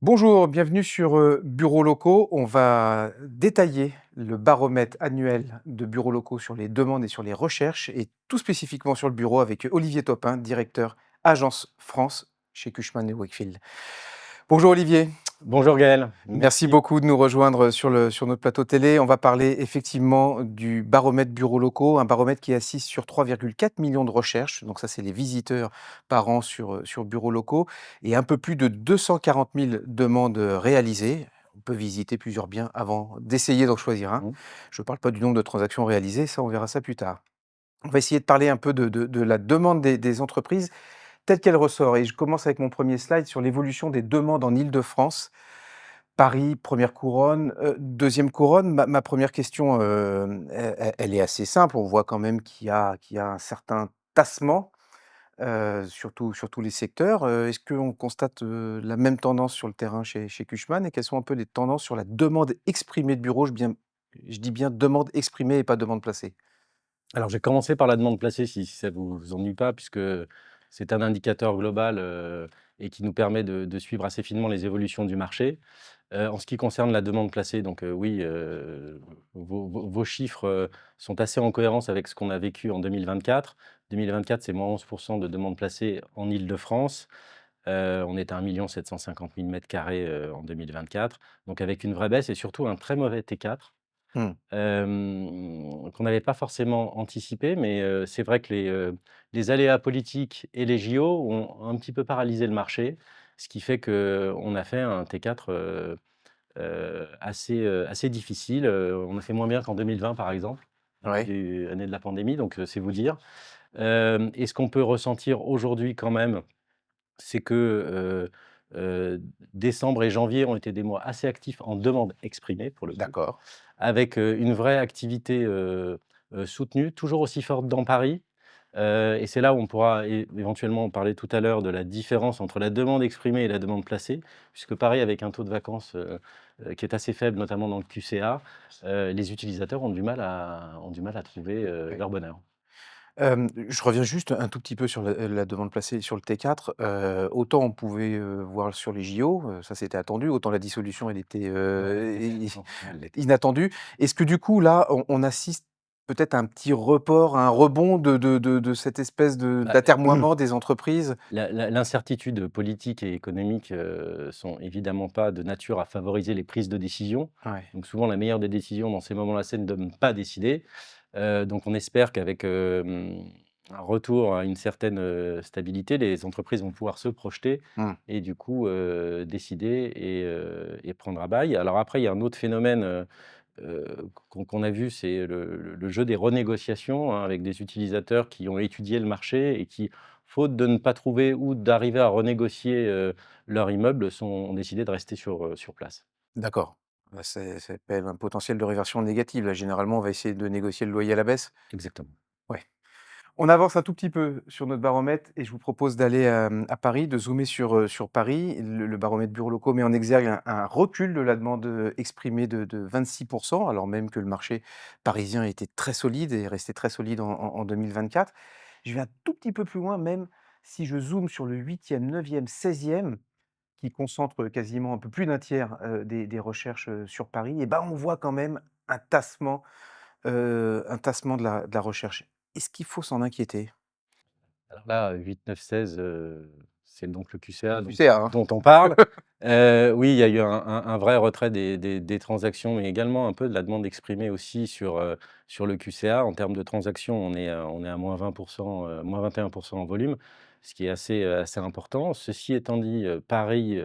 Bonjour, bienvenue sur Bureaux locaux. On va détailler le baromètre annuel de bureaux locaux sur les demandes et sur les recherches, et tout spécifiquement sur le bureau avec Olivier Topin, directeur Agence France chez Cushman et Wakefield. Bonjour Olivier, Bonjour Gaël, merci merci. beaucoup de nous rejoindre sur notre plateau télé. On va parler effectivement du baromètre bureaux locaux, un baromètre qui est assis sur 3,4 millions de recherches. Donc ça, c'est les visiteurs par an sur bureaux locaux et un peu plus de 240 000 demandes réalisées. On peut visiter plusieurs biens avant d'essayer d'en choisir un. Mmh. Je ne parle pas du nombre de transactions réalisées, ça on verra ça plus tard. On va essayer de parler un peu de la demande des entreprises telle qu'elle ressort. Et je commence avec mon premier slide sur l'évolution des demandes en Île-de-France. Paris, première couronne, 2e couronne. Ma première question, elle est assez simple. On voit quand même qu'il y a un certain tassement, sur tous les secteurs. Est-ce qu'on constate, la même tendance sur le terrain chez Cushman? Et quelles sont un peu les tendances sur la demande exprimée de bureaux? Je dis bien demande exprimée et pas demande placée. Alors j'ai commencé par la demande placée si ça vous ennuie pas puisque c'est un indicateur global, et qui nous permet de suivre assez finement les évolutions du marché. En ce qui concerne la demande placée, donc oui, vos chiffres, sont assez en cohérence avec ce qu'on a vécu en 2024. 2024, c'est -11 de demandes placées en Île-de-France. On était à 1 750 000 m², en 2024, donc avec une vraie baisse et surtout un très mauvais T4. Mmh. Qu'on n'avait pas forcément anticipé, mais c'est vrai que les aléas politiques et les JO ont un petit peu paralysé le marché, ce qui fait qu'on a fait un T4, assez difficile. On a fait moins bien qu'en 2020 par exemple, Ouais. année de la pandémie, donc c'est vous dire. Et ce qu'on peut ressentir aujourd'hui quand même, c'est que, décembre et janvier ont été des mois assez actifs en demande exprimée pour le coup, D'accord. avec, une vraie activité, soutenue, toujours aussi forte dans Paris. Et c'est là où on pourra éventuellement parler tout à l'heure de la différence entre la demande exprimée et la demande placée, puisque Paris, avec un taux de vacances, qui est assez faible, notamment dans le QCA, les utilisateurs ont du mal à trouver, Ouais. leur bonheur. Je reviens juste un tout petit peu sur la demande placée sur le T4. Autant on pouvait, voir sur les JO, ça c'était attendu, autant la dissolution elle était, Non, elle l'était. inattendue. Est-ce que du coup là, on assiste peut-être à un petit report, à un rebond de cette espèce Bah, d'atermoiement des entreprises? l'incertitude politique et économique, sont évidemment pas de nature à favoriser les prises de décision. Ouais. Donc souvent la meilleure des décisions dans ces moments-là, c'est de ne pas décider. Donc on espère qu'avec, un retour à une certaine, stabilité, les entreprises vont pouvoir se projeter Mmh. et du coup, décider et prendre à bail. Alors après, il y a un autre phénomène, qu'on a vu, c'est le jeu des renégociations, hein, avec des utilisateurs qui ont étudié le marché et qui, faute de ne pas trouver ou d'arriver à renégocier, leur immeuble, ont décidé de rester sur place. D'accord. Bah, ça appelle un potentiel de réversion négative là. Généralement, on va essayer de négocier le loyer à la baisse? Exactement. Ouais. On avance un tout petit peu sur notre baromètre et je vous propose d'aller, à Paris, de zoomer sur Paris. Le baromètre bureaux locaux met en exergue un recul de la demande, exprimée de 26, alors même que le marché parisien était très solide et est resté très solide en 2024. Je vais un tout petit peu plus loin, même si je zoome sur le 8e, 9e, 16e, qui concentre quasiment un peu plus d'un tiers, des recherches, sur Paris, et ben, on voit quand même un tassement, de la recherche. Est-ce qu'il faut s'en inquiéter? Alors là, 8, 9, 16, c'est donc le QCA Tu dont sais, hein? dont on parle. Oui, il y a eu un vrai retrait des transactions, mais également un peu de la demande exprimée aussi sur le QCA. En termes de transactions, on est à -20%, -21% en volume, ce qui est assez important. Ceci étant dit, Paris,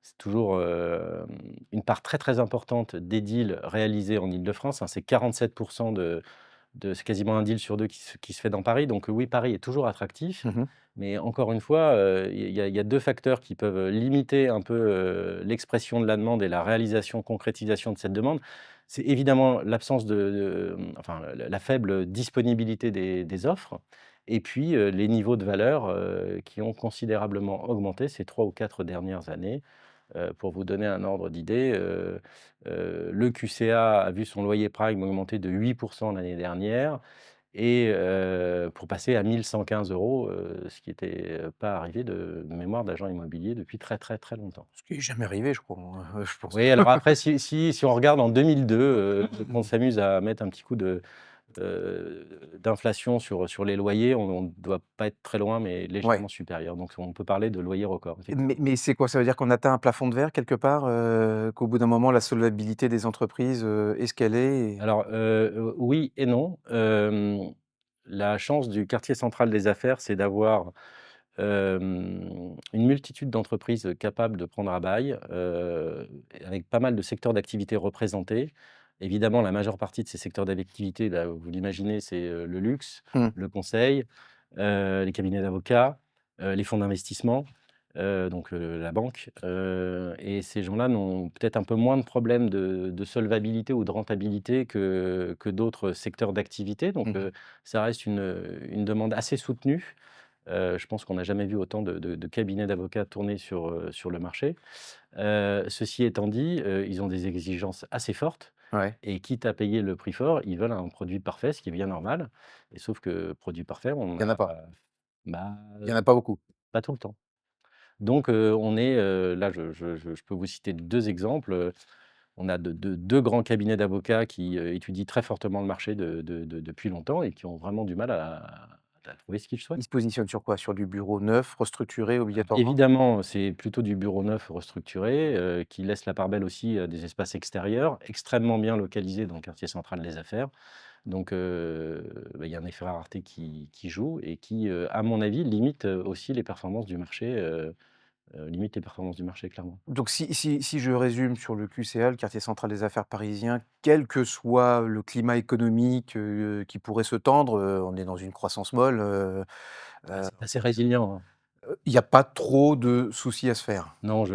c'est toujours, une part très, très importante des deals réalisés en Île-de-France, hein. C'est 47% c'est quasiment un deal sur 2 qui se fait dans Paris. Donc oui, Paris est toujours attractif, Mmh. mais encore une fois, il y a 2 facteurs qui peuvent limiter un peu, l'expression de la demande et la réalisation, concrétisation de cette demande. C'est évidemment l'absence enfin, la faible disponibilité des offres et puis, les niveaux de valeur, qui ont considérablement augmenté ces 3 ou 4 dernières années. Pour vous donner un ordre d'idée, le QCA a vu son loyer prime augmenter de 8% l'année dernière et pour passer à 1 115 €, ce qui était, pas arrivé de mémoire d'agent immobilier depuis très, très, très longtemps. Ce qui est jamais arrivé, je crois, moi, je pense. Oui, alors après si on regarde en 2002, qu'on s'amuse à mettre un petit coup d'inflation sur les loyers, on ne doit pas être très loin, mais Ouais. légèrement supérieur. Donc on peut parler de loyer record, Mais effectivement. c'est quoi? Ça veut dire qu'on atteint un plafond de verre quelque part, qu'au bout d'un moment la solvabilité des entreprises, est ce qu'elle est et Alors, oui et non. La chance du quartier central des affaires, c'est d'avoir, une multitude d'entreprises capables de prendre à bail, avec pas mal de secteurs d'activité représentés. Évidemment, la majeure partie de ces secteurs d'activité, là, vous l'imaginez, c'est, le luxe, mmh, le conseil, les cabinets d'avocats, les fonds d'investissement, donc la banque, et ces gens-là n'ont peut-être un peu moins de problèmes de solvabilité ou de rentabilité que d'autres secteurs d'activité. Donc mmh. ça reste une demande assez soutenue. Je pense qu'on n'a jamais vu autant de cabinets d'avocats tourner sur le marché. Ceci étant dit, ils ont des exigences assez fortes Ouais, et quitte à payer le prix fort, ils veulent un produit parfait, ce qui est bien normal, et sauf que produit parfait, on il y en a a pas. bah, Il y en a pas beaucoup. pas tout le temps. Donc on est, là je peux vous citer 2 exemples, on a de 2 grands cabinets d'avocats qui, étudient très fortement le marché depuis longtemps et qui ont vraiment du mal à trouver ce qu'ils Ils souhaitent. se positionnent sur quoi? Sur du bureau neuf, restructuré obligatoirement? Évidemment, c'est plutôt du bureau neuf restructuré, qui laisse la part belle aussi à des espaces extérieurs, extrêmement bien localisés dans le quartier central des affaires. Donc il y a un effet rareté qui joue et qui, à mon avis, limite, aussi les performances du marché, limite les performances du marché clairement. Donc si je résume sur le QCA, le quartier central des affaires parisien, quel que soit le climat économique, qui pourrait se tendre, on est dans une croissance molle, Ah, heu, c'est assez résilient, hein. il y a pas trop de soucis à se faire? Non, je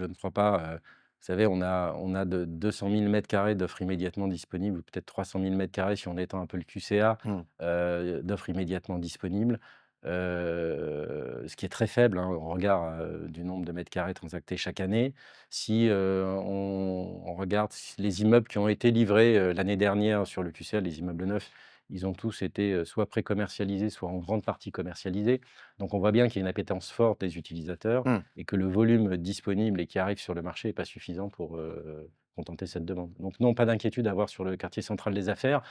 ne crois pas, vous savez, on a de 200 000 m² d'offres immédiatement disponibles, ou peut-être 300 000 m² si on étend un peu le QCA, Mmh. d'offres immédiatement disponibles, ce qui est très faible, hein, au regard, du nombre de mètres carrés transactés chaque année. Si, on regarde les immeubles qui ont été livrés, l'année dernière sur le QCA, les immeubles neufs, ils ont tous été, soit pré-commercialisés, soit en grande partie commercialisés. Donc on voit bien qu'il y a une appétence forte des utilisateurs Mmh. et que le volume disponible et qui arrive sur le marché n'est pas suffisant pour, contenter cette demande. Donc non, pas d'inquiétude à avoir sur le quartier central des affaires.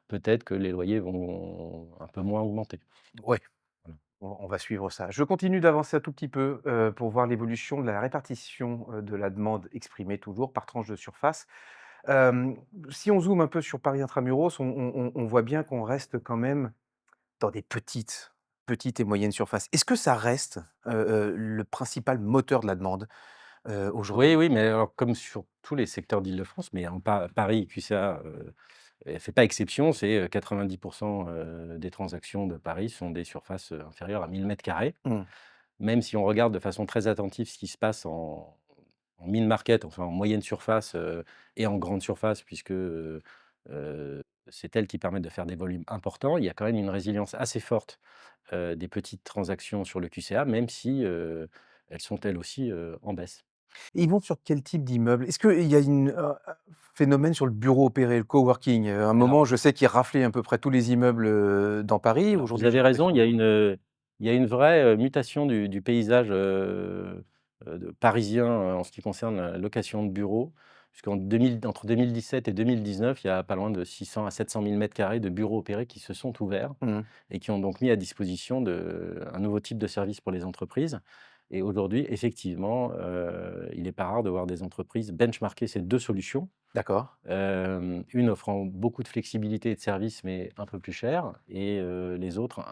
Peut-être que les loyers vont un peu moins augmenter. Ouais. Voilà. On va suivre ça. Je continue d'avancer un tout petit peu, pour voir l'évolution de la répartition, de la demande exprimée toujours par tranche de surface. Hem, Si on zoome un peu sur Paris Intramuros, on voit bien qu'on reste quand même dans des petites et moyennes surfaces. Est-ce que ça reste, le principal moteur de la demande, Oui, aujourd'hui? oui, mais alors comme sur tous les secteurs d'Île-de-France, mais en Paris, QCA, fait pas exception, c'est, 90 des transactions de Paris sont des surfaces, inférieures à 1 000 m². Mmh, Même si on regarde de façon très attentive ce qui se passe en mid market, enfin en moyenne surface, et en grande surface puisque, c'est elles qui permettent de faire des volumes importants. Il y a quand même une résilience assez forte, des petites transactions sur le QCA, même si, elles sont elles aussi, en baisse. ils vont sur quel type d'immeuble? Est-ce qu'il y a un phénomène sur le bureau opéré, le coworking? À un Alors moment, je sais qu'ils raflaient à peu près tous les immeubles, dans Paris. alors vous Aujourd'hui, j'ai avez raison, l'impression que il y a une vraie, mutation du paysage, parisien, en ce qui concerne la location de bureaux. Puisqu'en 2000 entre 2017 et 2019, il y a pas loin de 600 à 700 000 m² de bureaux opérés qui se sont ouverts mmh. et qui ont donc mis à disposition un nouveau type de service pour les entreprises. Et aujourd'hui, effectivement, il n'est pas rare de voir des entreprises benchmarker ces 2 solutions. D'accord. Une offrant beaucoup de flexibilité et de services, mais un peu plus cher, et les autres,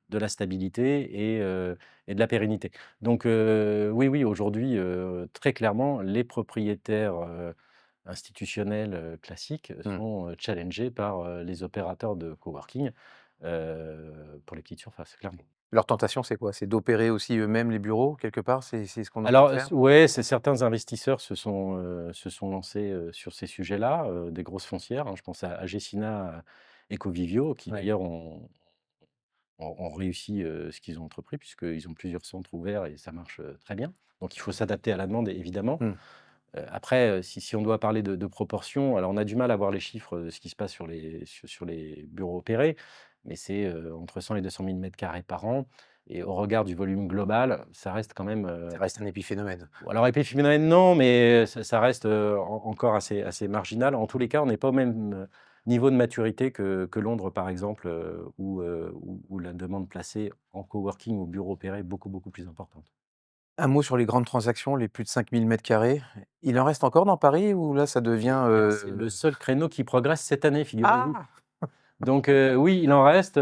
de la stabilité et de la pérennité. Donc oui, oui, aujourd'hui, très clairement, les propriétaires, institutionnels, classiques Mmh. sont, challengés par, les opérateurs de coworking, pour les petites surfaces, clairement. Leur tentation, c'est quoi? C'est d'opérer aussi eux-mêmes les bureaux quelque part? C'est ce qu'on est en train Alors, de faire? ouais, c'est certains investisseurs se sont lancés, sur ces sujets-là, des grosses foncières, hein. Je pense à Gecina et Covivio, qui Ouais. d'ailleurs ont réussi, ce qu'ils ont entrepris, puisqu'ils ont plusieurs centres ouverts et ça marche, très bien. Donc il faut s'adapter à la demande, évidemment. Mmh. Après, si on doit parler de proportions, alors on a du mal à voir les chiffres de ce qui se passe sur les bureaux opérés, mais c'est, entre 100 et 200 000 m² par an et au regard du volume global, ça reste quand même, Ça reste un épiphénomène. ou alors épiphénomène non, mais ça reste, encore assez marginal. En tous les cas, on n'est pas au même, niveau de maturité que Londres, par exemple, où la demande placée en coworking ou bureau opéré est beaucoup, beaucoup plus importante. Un mot sur les grandes transactions, les plus de 5 000 m². Il en reste encore dans Paris ou là ça devient, Alors c'est le seul créneau qui progresse cette année, figurez-vous. Ah! Donc oui, il en reste,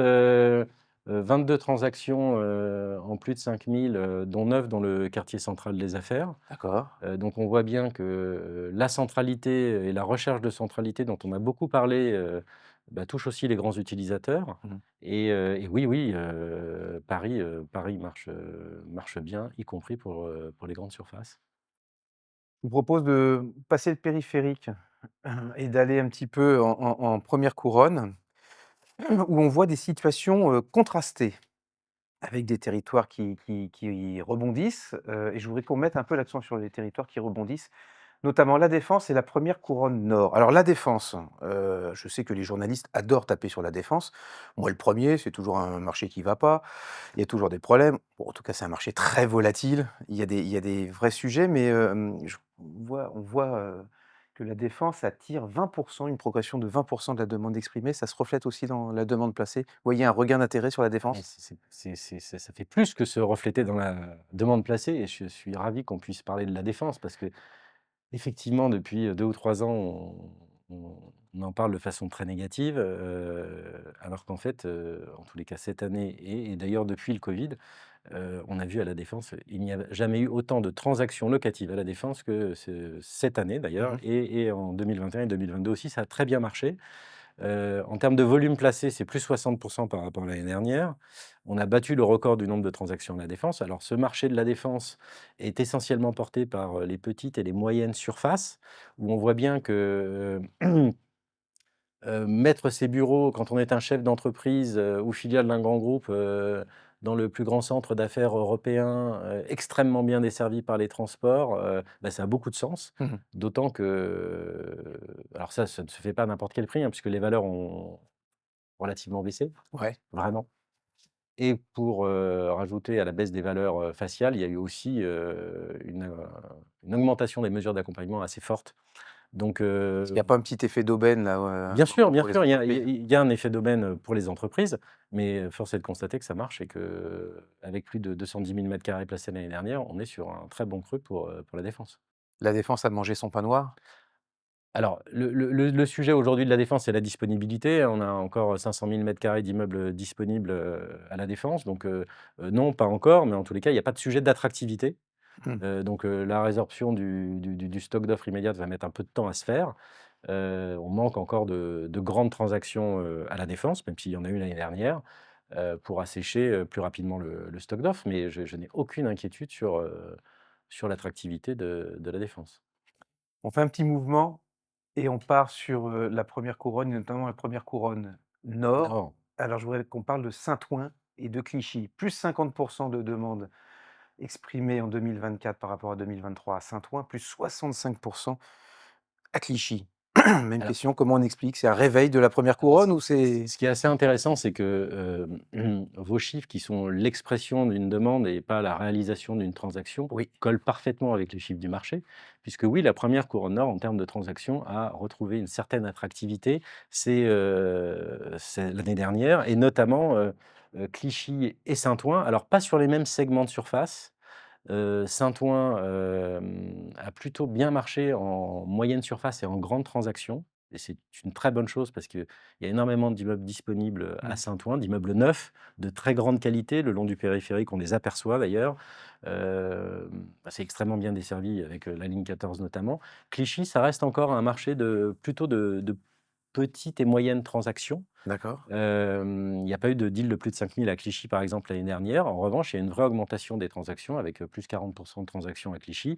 22 transactions, en plus de 5 000, dont 9 dans le quartier central des affaires. D'accord. Donc on voit bien que, la centralité et la recherche de centralité dont on a beaucoup parlé, touche aussi les grands utilisateurs Mmh. et oui, oui, Paris marche bien, y compris pour les grandes surfaces. Je vous propose de passer le périphérique et d'aller un petit peu en 1re couronne, où on voit des situations, contrastées, avec des territoires qui rebondissent, et je voudrais qu'on mette un peu l'accent sur les territoires qui rebondissent, notamment La Défense et la 1re couronne nord. Alors La Défense, je sais que les journalistes adorent taper sur La Défense. Moi le premier, c'est toujours un marché qui va pas, il y a toujours des problèmes. Bon, en tout cas, c'est un marché très volatile, il y a des vrais sujets, mais on voit que La Défense attire 20 une progression de 20 de la demande exprimée. Ça se reflète aussi dans la demande placée. Vous voyez un regain d'intérêt sur La Mais Défense? ça fait plus que se refléter dans la demande placée et je suis ravi qu'on puisse parler de La Défense parce qu'effectivement, depuis 2 ou 3 ans, on en parle de façon très négative, alors qu'en fait, en tous les cas cette année et d'ailleurs depuis le covid, on a vu à La Défense, il n'y a jamais eu autant de transactions locatives à La Défense que cette année d'ailleurs Mmh. et en 2021 et 2022 aussi, ça a très bien marché. En termes de volume placé, c'est plus 60 par rapport à l'année dernière. On a battu le record du nombre de transactions à La Défense. Alors ce marché de La Défense est essentiellement porté par, les petites et les moyennes surfaces, où on voit bien que, mettre ses bureaux quand on est un chef d'entreprise, ou filiale d'un grand groupe, dans le plus grand centre d'affaires européen, extrêmement bien desservi par les transports, ça a beaucoup de sens. Mmh. D'autant que, alors ça ne se fait pas à n'importe quel prix, hein, puisque les valeurs ont relativement baissé, Ouais. vraiment. Et pour, rajouter à la baisse des valeurs, faciales, il y a eu aussi, une augmentation des mesures d'accompagnement assez forte. Donc, Il y a pas un petit effet d'aubaine là, bien pour les sûr, entreprises? il y a un effet d'aubaine, pour les entreprises, mais force est de constater que ça marche et qu'avec plus de 210 000 m² placés l'année dernière, on est sur un très bon cru pour la défense. La Défense a mangé son pain noir? Alors le sujet aujourd'hui de la défense, c'est la disponibilité. On a encore 500 000 m² d'immeubles disponibles, à la défense, donc non, pas encore, mais en tous les cas, il y a pas de sujet d'attractivité. Mmh. Donc la résorption du stock d'offres immédiates va mettre un peu de temps à se faire. On manque encore de grandes transactions, à la défense, même s'il y en a eu l'année dernière, pour assécher, plus rapidement le stock d'offres, mais je n'ai aucune inquiétude sur l'attractivité de la défense. On fait un petit mouvement et on part sur, la 1re couronne et notamment la 1re couronne nord. Non. Alors je voudrais qu'on parle de Saint-Ouen et de Clichy. Plus 50 de demandes exprimées en 2024 par rapport à 2023 à Saint-Ouen, plus 65 à Clichy. Même question, comment on explique? C'est un réveil de la 1re Alors, couronne ou c'est ce qui est assez intéressant, c'est que, vos chiffres qui sont l'expression d'une demande et pas la réalisation d'une transaction, oui. collent parfaitement avec les chiffres du marché. Puisque oui, la première couronne nord, en termes de transactions, a retrouvé une certaine attractivité. C'est l'année dernière et notamment, Clichy et Saint-Ouen. Alors pas sur les mêmes segments de surface. Saint-Ouen, a plutôt bien marché en moyenne surface et en grande transaction et c'est une très bonne chose parce qu'il y a énormément d'immeubles disponibles, à Mmh. Saint-Ouen, d'immeubles neufs de très grande qualité. Le long du périphérique, on les aperçoit d'ailleurs. C'est extrêmement bien desservi avec, la ligne 14 notamment. Clichy, ça reste encore un marché plutôt de petites et moyennes transactions. D'accord. Il n'y a pas eu de deal de plus de 5 000 à Clichy, par exemple, l'année dernière. En revanche, il y a une vraie augmentation des transactions avec, plus 40 de transactions à Clichy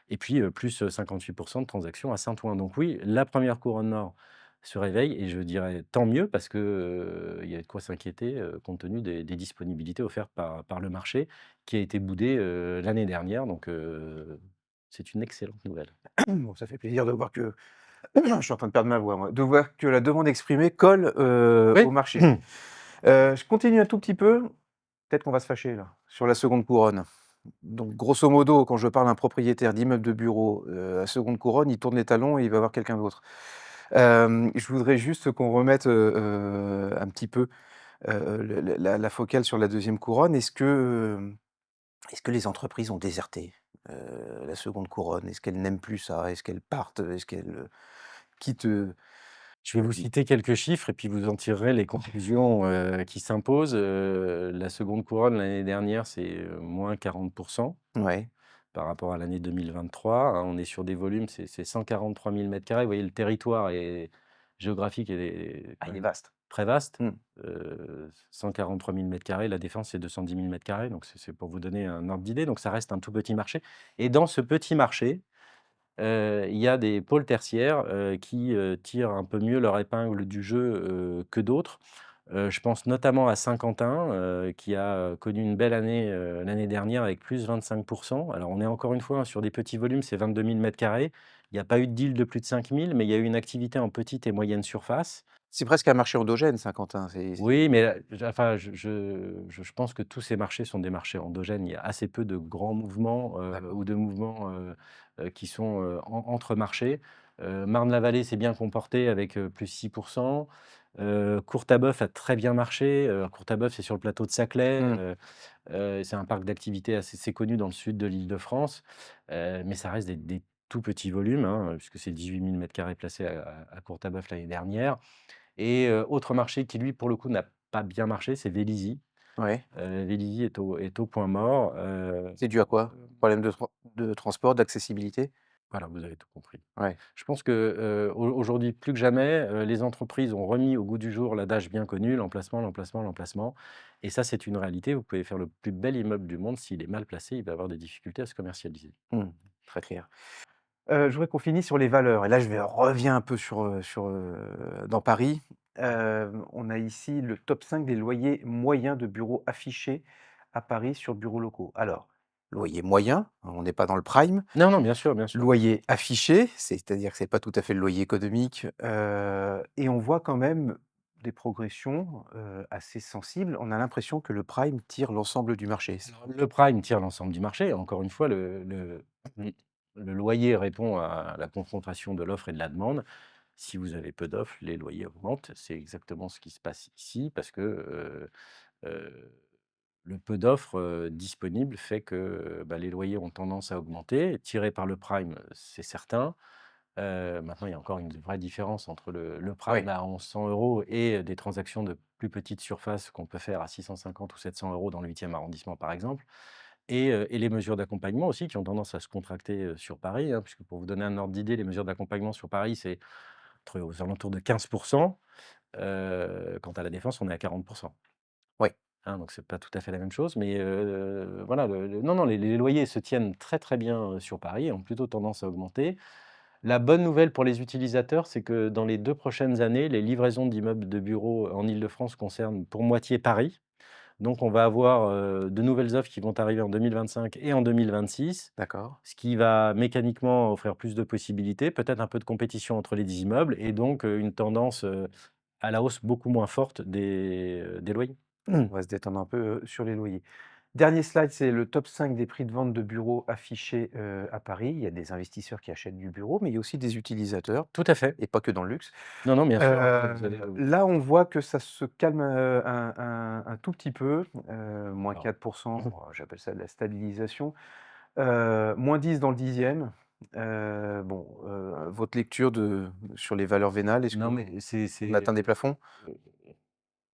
et puis, plus, 58 de transactions à Saint-Ouen. Donc oui, la première couronne nord se réveille et je dirais tant mieux parce que, il y a de quoi s'inquiéter, compte tenu des disponibilités offertes par le marché qui a été boudé, l'année dernière. Donc, c'est une excellente nouvelle. Bon, ça fait plaisir de voir que je suis en train de perdre ma voix moi, de voir que la demande exprimée colle, Oui. au marché. Je continue un tout petit peu, peut-être qu'on va se fâcher là, sur la seconde couronne. Donc grosso modo, quand je parle à un propriétaire d'immeuble de bureau, à seconde couronne, il tourne les talons et il va voir quelqu'un d'autre. Je voudrais juste qu'on remette, un petit peu, le la focale sur la deuxième couronne. Est-ce que les entreprises ont déserté, la seconde couronne? Est-ce qu'elles n'aiment plus ça? Est-ce qu'elles partent? Est-ce qu'elles, quittent, Je vais vous citer quelques chiffres et puis vous en tirerez les conclusions, qui s'imposent. La seconde couronne l'année dernière, c'est, moins 40 ouais. par rapport à l'année 2023, hein. On est sur des volumes, c'est 143 000 m². Vous voyez, le territoire est géographique est Ah, quand il est même vaste. très vaste. Mmh. 143 000 m², La Défense, c'est 210 000 m², donc c'est pour vous donner un ordre d'idée. Donc ça reste un tout petit marché et dans ce petit marché, il y a des pôles tertiaires, qui, tirent un peu mieux leur épingle du jeu, que d'autres. Je pense notamment à Saint-Quentin, qui a connu une belle année, l'année dernière avec plus 25. Alors on est encore une fois, hein, sur des petits volumes, c'est 22 000 m². Il n'y a pas eu de deal de plus de 5 000, mais il y a eu une activité en petite et moyenne surface. C'est presque un marché endogène, Saint-Quentin, c'est Oui, mais enfin, je pense que tous ces marchés sont des marchés endogènes. Il y a assez peu de grands mouvements, d'accord. ou de mouvements, qui sont, entre marchés. Marne-la-Vallée s'est bien comporté avec, plus 6. Courtabœuf a très bien marché. Courtabœuf, c'est sur le plateau de Saclay. Mmh. C'est un parc d'activités assez connu dans le sud de l'Île-de-France, mais ça reste des tout petits volumes, hein, puisque c'est 18 000 m² placés à Courtabœuf l'année dernière. Et autre marché qui lui, pour le coup, n'a pas bien marché, c'est Vélizy. Ouais. Vélizy est au point mort. C'est dû à quoi? Problème de transport, d'accessibilité? Voilà, vous avez tout compris. Ouais. Je pense que, aujourd'hui, plus que jamais, les entreprises ont remis au goût du jour l'adage bien connu: «L'emplacement, l'emplacement, l'emplacement», et ça, c'est une réalité. Vous pouvez faire le plus bel immeuble du monde, s'il est mal placé, il va avoir des difficultés à se commercialiser. Mmh. Très clair. Je voudrais qu'on finisse sur les valeurs et là, je vais reviens un peu dans Paris. On a ici le top 5 des loyers moyens de bureaux affichés à Paris sur bureaux locaux. Alors, loyer moyen, hein, on n'est pas dans le prime. Non, non, bien sûr, bien sûr. Loyer affiché, c'est-à-dire que c'est pas tout à fait le loyer économique, et on voit quand même des progressions, assez sensibles. On a l'impression que le prime tire l'ensemble du marché. Alors, le prime tire l'ensemble du marché. Encore une fois, mmh, le loyer répond à la confrontation de l'offre et de la demande. Si vous avez peu d'offres, les loyers augmentent. C'est exactement ce qui se passe ici parce que, heu, le peu d'offres, disponibles fait que, bah, les loyers ont tendance à augmenter, tirés par le prime, c'est certain. Maintenant, il y a encore une vraie différence entre le prime Oui, à 1 100 € et des transactions de plus petite surface qu'on peut faire à 650 ou 700 € dans le 8e arrondissement, par exemple, et les mesures d'accompagnement aussi qui ont tendance à se contracter, sur Paris, hein, puisque pour vous donner un ordre d'idée, les mesures d'accompagnement sur Paris, c'est aux alentours de 15. Quant à la Défense, on est à 40. oui. Hein, donc c'est pas tout à fait la même chose, mais voilà, non, non, les loyers se tiennent très, très bien, sur Paris, ont plutôt tendance à augmenter. La bonne nouvelle pour les utilisateurs, c'est que dans les 2 prochaines années, les livraisons d'immeubles de bureaux en Île-de-France concernent pour moitié Paris. Donc on va avoir, de nouvelles offres qui vont arriver en 2025 et en 2026, D'accord. ce qui va mécaniquement offrir plus de possibilités, peut-être un peu de compétition entre les immeubles et donc une tendance, à la hausse beaucoup moins forte des loyers. On va se détendre un peu, sur les loyers. Dernier slide, c'est le top 5 des prix de vente de bureaux affichés, à Paris. Il y a des investisseurs qui achètent du bureau, mais il y a aussi des utilisateurs Tout à fait. et pas que dans le luxe. Non, non, bien sûr, après vous allez, Là, on voit que ça se calme, un tout petit peu, moins alors 4. J'appelle ça de la stabilisation. -10 dans le 10e. Bon, votre lecture sur les valeurs vénales, est-ce non, qu'on mais atteint des plafonds? heu,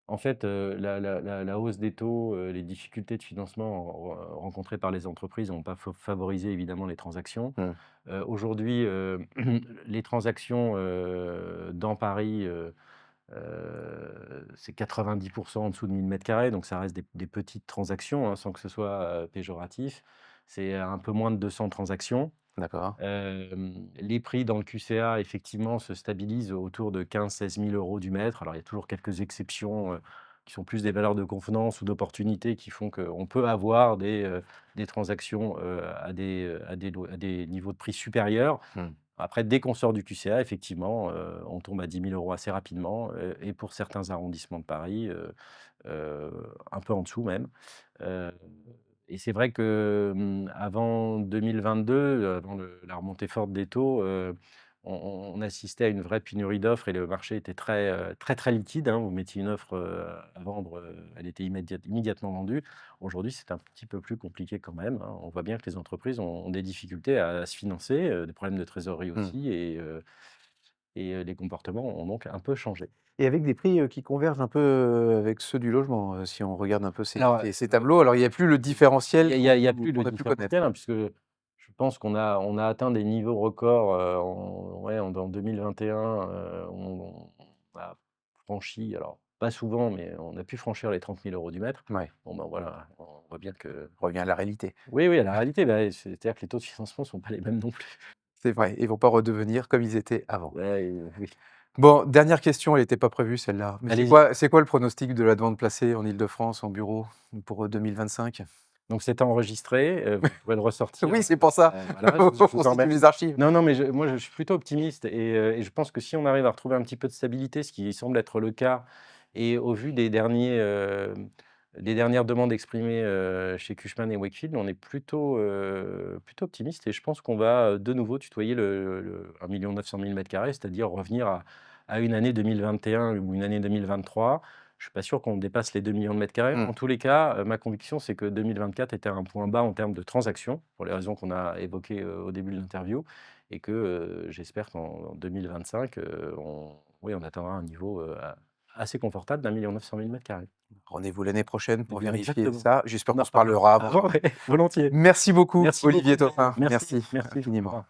en fait, la hausse des taux, les difficultés de financement rencontrées par les entreprises n'ont pas favorisé évidemment les transactions. Mmh. Aujourd'hui, les transactions, dans Paris, c'est 90 en dessous de 1 000 m², donc ça reste des petites transactions, hein, sans que ce soit, péjoratif. C'est un peu moins de 200 transactions. D'accord. Les prix dans le QCA, effectivement, se stabilisent autour de 15 000 à 16 000 € du mètre. Alors, il y a toujours quelques exceptions, qui sont plus des valeurs de convenance ou d'opportunité qui font qu'on peut avoir des transactions, à des niveaux de prix supérieurs. Mmh. Après, dès qu'on sort du QCA, effectivement, on tombe à 10 000 € assez rapidement, et pour certains arrondissements de Paris, un peu en dessous même. Heu et c'est vrai que, avant 2022, avant la remontée forte des taux, on assistait à une vraie pénurie d'offres et le marché était très, très liquide, hein. Vous mettiez une offre, à vendre, elle était immédiatement vendue. Aujourd'hui, c'est un petit peu plus compliqué quand même, hein. On voit bien que les entreprises ont des difficultés à se financer, des problèmes de trésorerie Mmh. aussi, les comportements ont donc un peu changé. Et avec des prix, qui convergent un peu, avec ceux du logement, si on regarde un peu Alors, ces tableaux. Alors il y a plus le différentiel il y a plus le qu'on a pu connaître. différentiel, hein, puisque je pense qu'on a atteint des niveaux records, en 2021, on a franchi, alors pas souvent, mais on a pu franchir les 30 000 € du mètre. Ouais, Bon, ben, voilà, on voit bien que on revient à la réalité. oui, oui, la réalité, bah, c'est-à-dire que les taux de financement ne sont pas les mêmes non plus. C'est vrai, ils vont pas redevenir comme ils étaient avant. Ouais, oui. Bon, dernière question, elle était pas prévue celle-là, mais Allez-y. c'est quoi le pronostic de la demande placée en Île-de-France, en bureau, pour, 2025? Donc c'est enregistré, vous pourrez le ressortir. Oui, c'est pour ça, Voilà, on je vous en constitue les remercie. archives. Non, non, mais moi, je suis plutôt optimiste et je pense que si on arrive à retrouver un petit peu de stabilité, ce qui semble être le cas et au vu des dernières demandes exprimées, chez Cushman et Wakefield, on est plutôt optimiste et je pense qu'on va, de nouveau tutoyer le 1 900 000 m², c'est-à-dire revenir à une année 2021 ou une année 2023. Je suis pas sûr qu'on dépasse les 2 millions de mètres carrés. Mmh. En tous les cas, ma conviction, c'est que 2024 était un point bas en termes de transactions, pour les raisons qu'on a évoquées, au début de l'interview et que, j'espère qu'en 2025, on atteindra un niveau, assez confortable d'1 900 000 m². Rendez-vous l'année prochaine Eh pour bien, vérifier exactement. ça. J'espère On qu'on en se reparlera parlera avant. avant, ouais, volontiers. Merci beaucoup, Merci beaucoup, Olivier Emmanuel. Topin. Merci, Merci merci. Au infiniment. revoir.